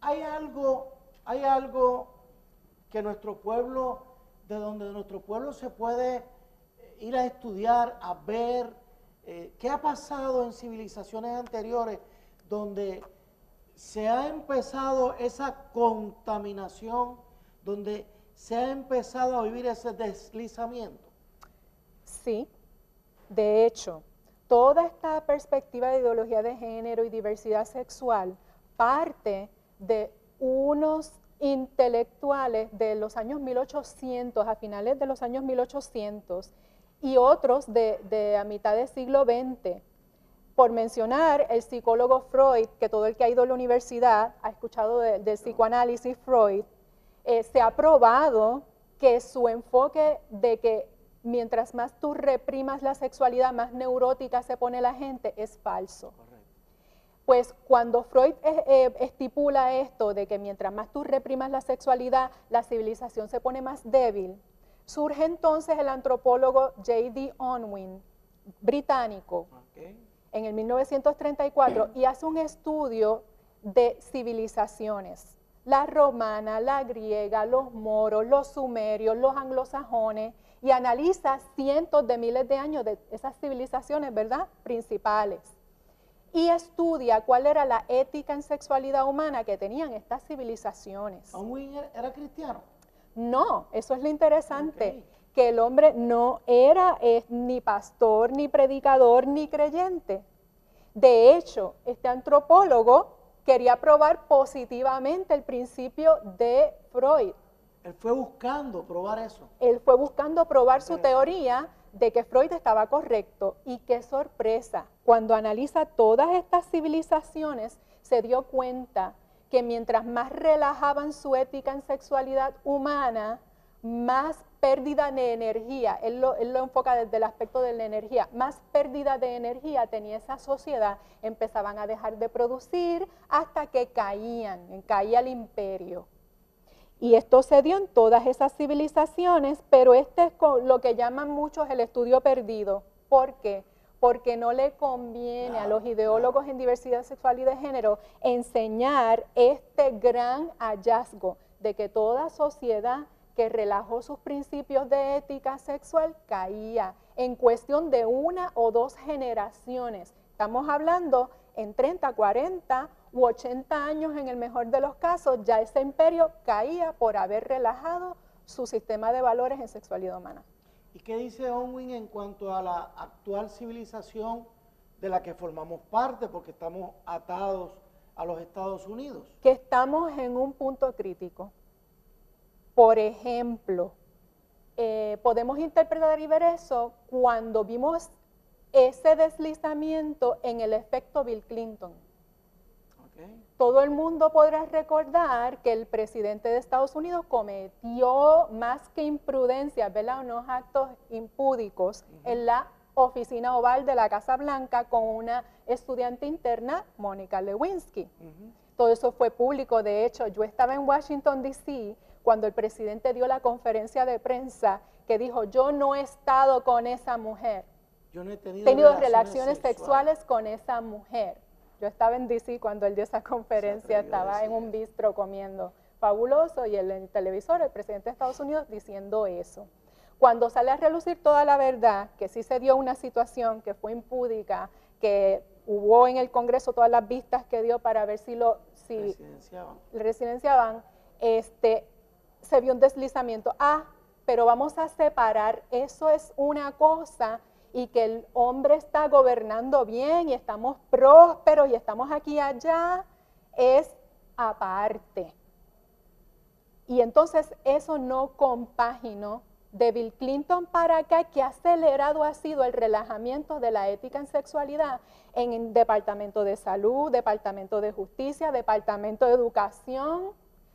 hay algo que nuestro pueblo, de donde nuestro pueblo se puede ir a estudiar, a ver qué ha pasado en civilizaciones anteriores donde se ha empezado esa contaminación, donde se ha empezado a vivir ese deslizamiento. Sí, de hecho, toda esta perspectiva de ideología de género y diversidad sexual parte de unos intelectuales de los años 1800, a finales de los años 1800, y otros de a mitad del siglo XX. Por mencionar el psicólogo Freud, que todo el que ha ido a la universidad ha escuchado del psicoanálisis Freud, se ha probado que su enfoque de que mientras más tú reprimas la sexualidad, más neurótica se pone la gente, es falso. Pues cuando Freud estipula esto de que mientras más tú reprimas la sexualidad, la civilización se pone más débil, surge entonces el antropólogo J.D. Unwin, británico, en el 1934, y hace un estudio de civilizaciones, la romana, la griega, los moros, los sumerios, los anglosajones, y analiza cientos de miles de años de esas civilizaciones, ¿verdad?, principales. Y estudia cuál era la ética en sexualidad humana que tenían estas civilizaciones. ¿Unwin era cristiano? No, eso es lo interesante, que el hombre no era ni pastor, ni predicador, ni creyente. De hecho, este antropólogo quería probar positivamente el principio de Freud. Él fue buscando probar eso. Él fue buscando probar su teoría de que Freud estaba correcto, y qué sorpresa, cuando analiza todas estas civilizaciones se dio cuenta que mientras más relajaban su ética en sexualidad humana, más pérdida de energía, él lo enfoca desde el aspecto de la energía, más pérdida de energía tenía esa sociedad, empezaban a dejar de producir hasta que caía el imperio. Y esto se dio en todas esas civilizaciones, pero este es lo que llaman muchos el estudio perdido. ¿Por qué? Porque no le conviene a los ideólogos en diversidad sexual y de género enseñar este gran hallazgo de que toda sociedad que relajó sus principios de ética sexual caía en cuestión de 1 o 2 generaciones. Estamos hablando en 30, 40 u 80 años en el mejor de los casos, ya ese imperio caía por haber relajado su sistema de valores en sexualidad humana. ¿Y qué dice Unwin en cuanto a la actual civilización de la que formamos parte, porque estamos atados a los Estados Unidos? Que estamos en un punto crítico. Por ejemplo, podemos interpretar y ver eso cuando vimos ese deslizamiento en el efecto Bill Clinton. Todo el mundo podrá recordar que el presidente de Estados Unidos cometió más que imprudencias, ¿verdad?, unos actos impúdicos en la oficina oval de la Casa Blanca con una estudiante interna, Mónica Lewinsky. Todo eso fue público. De hecho, yo estaba en Washington, D.C., cuando el presidente dio la conferencia de prensa que dijo: yo no he estado con esa mujer, yo no he tenido relaciones sexuales con esa mujer. Yo estaba en D.C. cuando él dio esa conferencia, estaba en un bistro comiendo fabuloso, y en el televisor el presidente de Estados Unidos diciendo eso. Cuando sale a relucir toda la verdad, que sí se dio una situación que fue impúdica, que hubo en el Congreso todas las vistas que dio para ver si residenciaban, se vio un deslizamiento. Pero vamos a separar, eso es una cosa, y que el hombre está gobernando bien y estamos prósperos y estamos aquí y allá, es aparte. Y entonces eso no compaginó. De Bill Clinton para acá, que acelerado ha sido el relajamiento de la ética en sexualidad en el Departamento de Salud, Departamento de Justicia, Departamento de Educación.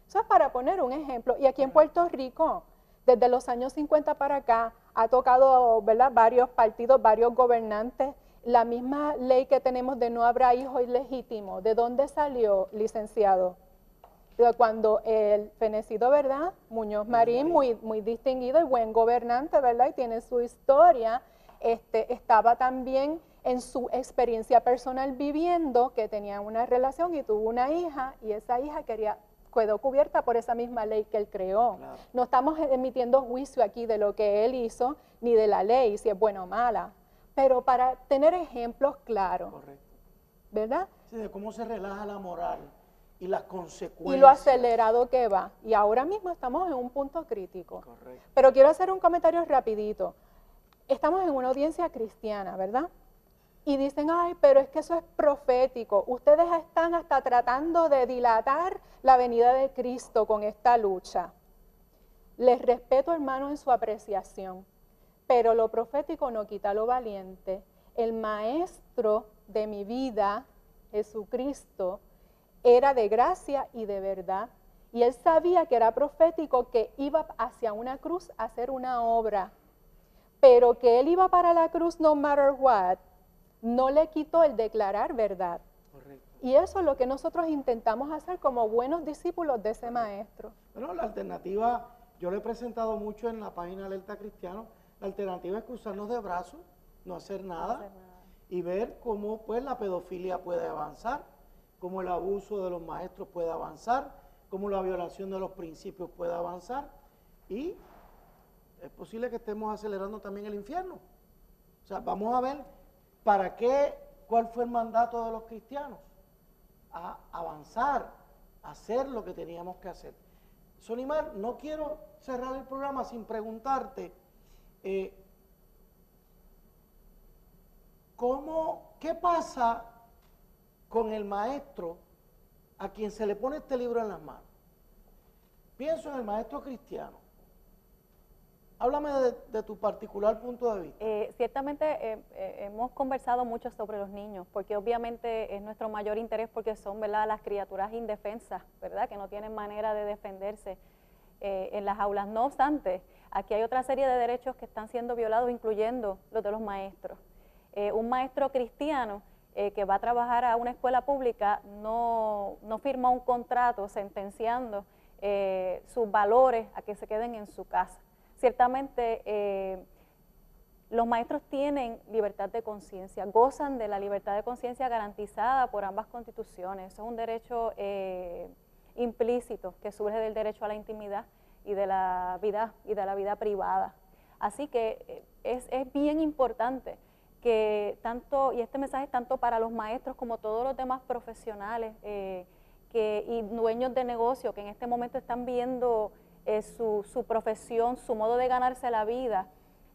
Eso es para poner un ejemplo. Y aquí en Puerto Rico, desde los años 50 para acá, ha tocado, ¿verdad?, varios partidos, varios gobernantes. La misma ley que tenemos de no habrá hijos ilegítimos, ¿de dónde salió, licenciado? Cuando el fenecido, ¿verdad?, Muñoz Marín, muy distinguido y buen gobernante, ¿verdad?, y tiene su historia, estaba también en su experiencia personal viviendo que tenía una relación y tuvo una hija y esa hija quedó cubierta por esa misma ley que él creó. Claro. No estamos emitiendo juicio aquí de lo que él hizo ni de la ley, si es buena o mala, pero para tener ejemplos claros, Correcto. ¿verdad? Sí, de cómo se relaja la moral y las consecuencias. Y lo acelerado que va. Y ahora mismo estamos en un punto crítico. Correcto. Pero quiero hacer un comentario rapidito. Estamos en una audiencia cristiana, ¿verdad? Y dicen, ay, pero es que eso es profético. Ustedes están hasta tratando de dilatar la venida de Cristo con esta lucha. Les respeto, hermanos, en su apreciación, pero lo profético no quita lo valiente. El maestro de mi vida, Jesucristo, era de gracia y de verdad. Y él sabía que era profético, que iba hacia una cruz a hacer una obra, pero que él iba para la cruz no matter what, no le quitó el declarar verdad. Correcto. Y eso es lo que nosotros intentamos hacer como buenos discípulos de ese maestro. Bueno, la alternativa, yo lo he presentado mucho en la página Alerta Cristiano, la alternativa es cruzarnos de brazos, no hacer nada, y ver cómo pues la pedofilia puede avanzar, cómo el abuso de los maestros puede avanzar, cómo la violación de los principios puede avanzar, y es posible que estemos acelerando también el infierno. O sea, vamos a ver para qué, cuál fue el mandato de los cristianos, a avanzar, a hacer lo que teníamos que hacer. Sonimar, no quiero cerrar el programa sin preguntarte, ¿qué pasa con el maestro a quien se le pone este libro en las manos? Pienso en el maestro cristiano. Háblame de tu particular punto de vista. Ciertamente hemos conversado mucho sobre los niños, porque obviamente es nuestro mayor interés, porque son, ¿verdad?, las criaturas indefensas, ¿verdad?, que no tienen manera de defenderse en las aulas. No obstante, aquí hay otra serie de derechos que están siendo violados, incluyendo los de los maestros. Un maestro cristiano que va a trabajar a una escuela pública no firma un contrato sentenciando sus valores a que se queden en su casa. Ciertamente, los maestros tienen libertad de conciencia, gozan de la libertad de conciencia garantizada por ambas constituciones. Eso es un derecho implícito que surge del derecho a la intimidad y de la vida privada. Y es bien importante que tanto, y este mensaje es tanto para los maestros como todos los demás profesionales y dueños de negocio que en este momento están viendo su profesión, su modo de ganarse la vida,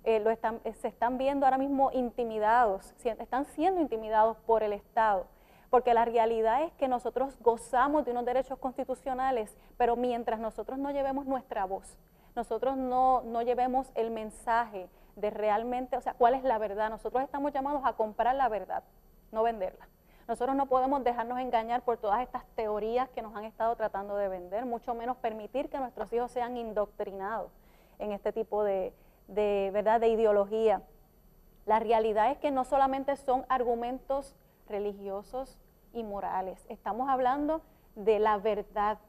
se están viendo ahora mismo intimidados, están siendo intimidados por el Estado, porque la realidad es que nosotros gozamos de unos derechos constitucionales, pero mientras nosotros no llevemos nuestra voz, nosotros no llevemos el mensaje de realmente, o sea, cuál es la verdad, nosotros estamos llamados a comprar la verdad, no venderla. Nosotros no podemos dejarnos engañar por todas estas teorías que nos han estado tratando de vender, mucho menos permitir que nuestros hijos sean indoctrinados en este tipo de ideología. La realidad es que no solamente son argumentos religiosos y morales, estamos hablando de la verdad.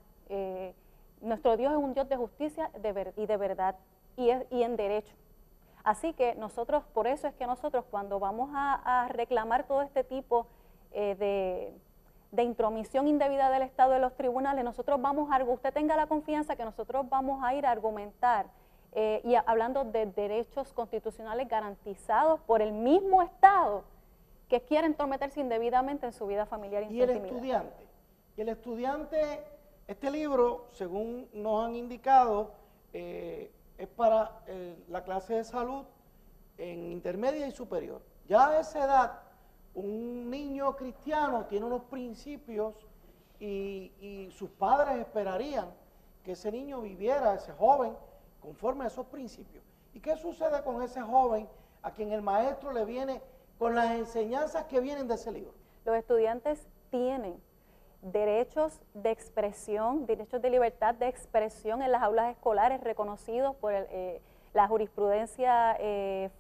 Nuestro Dios es un Dios de justicia y de verdad y en derecho. Así que nosotros, por eso es que nosotros cuando vamos a reclamar todo este tipo de intromisión indebida del Estado de los tribunales, nosotros vamos a, usted tenga la confianza que nosotros vamos a ir a argumentar y hablando de derechos constitucionales garantizados por el mismo Estado que quiere entrometerse indebidamente en su vida familiar y en su intimidad. Y el estudiante, este libro, según nos han indicado, es para la clase de salud en intermedia y superior. Ya a esa edad, un niño cristiano tiene unos principios y sus padres esperarían que ese niño viviera, ese joven, conforme a esos principios. ¿Y qué sucede con ese joven a quien el maestro le viene con las enseñanzas que vienen de ese libro? Los estudiantes tienen derechos de expresión, derechos de libertad de expresión en las aulas escolares reconocidos por la jurisprudencia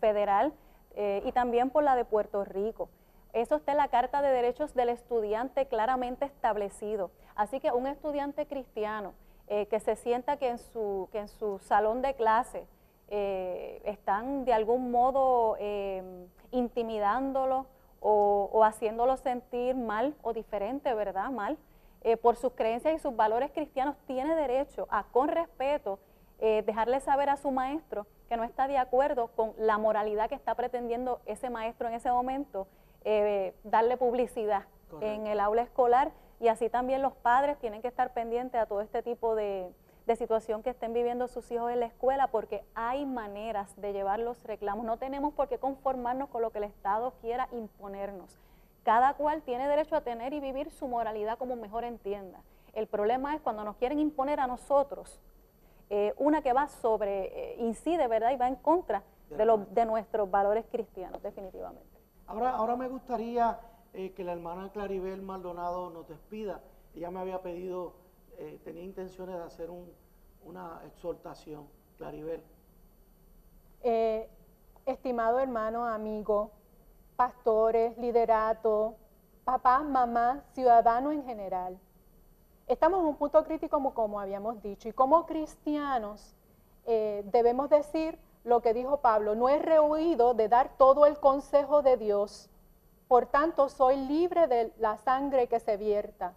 federal y también por la de Puerto Rico. Eso está en la Carta de Derechos del Estudiante claramente establecido. Así que un estudiante cristiano que se sienta que en su salón de clase están de algún modo intimidándolo o haciéndolo sentir mal o diferente, ¿verdad? Mal, por sus creencias y sus valores cristianos, tiene derecho a, con respeto, dejarle saber a su maestro que no está de acuerdo con la moralidad que está pretendiendo ese maestro en ese momento, darle publicidad. Correcto. En el aula escolar, y así también los padres tienen que estar pendientes a todo este tipo de situación que estén viviendo sus hijos en la escuela, porque hay maneras de llevar los reclamos. No tenemos por qué conformarnos con lo que el Estado quiera imponernos. Cada cual tiene derecho a tener y vivir su moralidad como mejor entienda. El problema es cuando nos quieren imponer a nosotros una que va incide, ¿verdad? Y va en contra de nuestros valores cristianos, definitivamente. Ahora me gustaría que la hermana Claribel Maldonado nos despida. Ella me había pedido, tenía intenciones de hacer una exhortación. Claribel. Estimado hermano, amigo, pastores, liderato, papás, mamás, ciudadanos en general, estamos en un punto crítico como habíamos dicho, y como cristianos debemos decir lo que dijo Pablo: no he rehuido de dar todo el consejo de Dios, por tanto soy libre de la sangre que se vierta.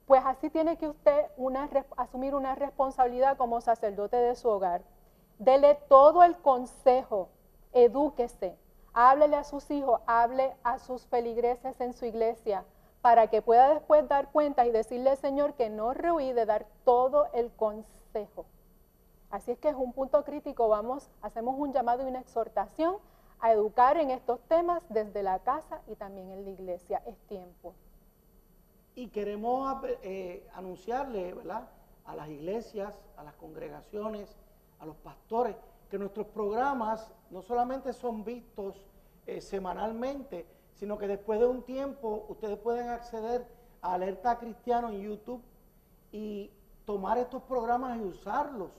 Pues así tiene que usted asumir una responsabilidad como sacerdote de su hogar. Dele todo el consejo, edúquese, háblele a sus hijos, hable a sus feligreses en su iglesia, para que pueda después dar cuenta y decirle al Señor que no rehuí de dar todo el consejo. Así es que es un punto crítico, hacemos un llamado y una exhortación a educar en estos temas desde la casa y también en la iglesia. Es tiempo. Y queremos anunciarle, ¿verdad?, a las iglesias, a las congregaciones, a los pastores, que nuestros programas no solamente son vistos semanalmente, sino que después de un tiempo ustedes pueden acceder a Alerta Cristiano en YouTube y tomar estos programas y usarlos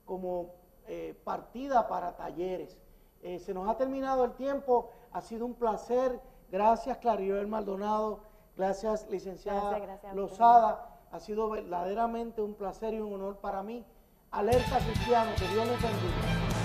como partida para talleres. Se nos ha terminado el tiempo, ha sido un placer. Gracias, Claribel Maldonado. Gracias, licenciada Lozada. Ha sido verdaderamente un placer y un honor para mí. Alerta Cristiano, que Dios les bendiga.